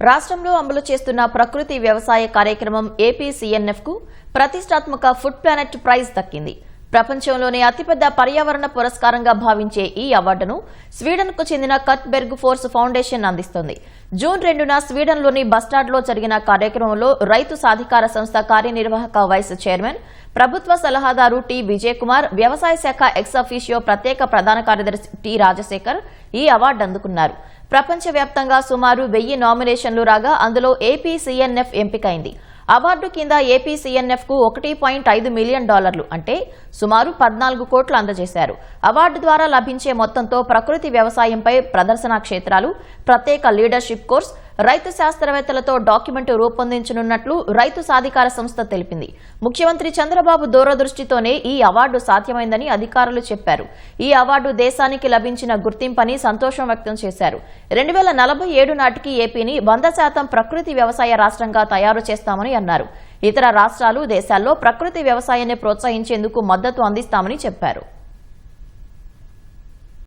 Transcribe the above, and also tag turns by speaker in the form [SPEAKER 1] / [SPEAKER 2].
[SPEAKER 1] రాష్ట్రంలో అమలు చేస్తున్న ప్రకృతి వ్యవసాయ కార్యక్రమం ఏపీసీఎన్ఎఫ్ కు ప్రతిష్టాత్మక ఫుడ్ ప్లానెట్ ప్రైజ్ దక్కింది. ప్రపంచంలోనే అతిపెద్ద పర్యావరణ పురస్కారంగా భావించే ఈ అవార్డును స్వీడన్ కు చెందిన కట్ బెర్గ్ ఫోర్స్ ఫౌండేషన్ అందిస్తోంది. జూన్ 2న స్వీడన్లోని బస్టాడ్లో జరిగిన కార్యక్రమంలో రైతు సాధికార సంస్థ కార్యనిర్వాహక వైస్ చైర్మన్, ప్రభుత్వ సలహాదారు టి విజయ్ కుమార్, వ్యవసాయ శాఖ ఎక్స్ అఫీషియో ప్రత్యేక ప్రధాన కార్యదర్శి టి రాజశేఖర్ ఈ అవార్డు అందుకున్నారు. ప్రపంచవ్యాప్తంగా సుమారు 1000 నామినేషన్లు రాగా అందులో ఏపీసీఎన్ఎఫ్ ఎంపికైంది. అవార్డు కింద ఏపీసీఎన్ఎఫ్ కు $1.5 మిలియన్ అంటే సుమారు 14 కోట్లు అందజేశారు. అవార్డు ద్వారా లభించే మొత్తంతో ప్రకృతి వ్యవసాయంపై ప్రదర్శనా క్షేత్రాలు, ప్రత్యేక లీడర్షిప్ కోర్స్, రైతు శాస్త్రవేత్తలతో డాక్యుమెంట్ రూపొందించనున్నట్లు రైతు సాధికార సంస్థ తెలిపింది. ముఖ్యమంత్రి చంద్రబాబు దూరదృష్టితోనే ఈ అవార్డు సాధ్యమైందని అధికారులు చెప్పారు. ఈ అవార్డు దేశానికి లభించిన గుర్తింపని సంతోషం వ్యక్తం చేశారు. 2047 నాటికి ఏపీని 100% ప్రకృతి వ్యవసాయ రాష్ట్రంగా తయారు చేస్తామని అన్నారు. ఇతర రాష్ట్రాలు, దేశాల్లో ప్రకృతి వ్యవసాయాన్ని ప్రోత్సహించేందుకు మద్దతు అందిస్తామని చెప్పారు.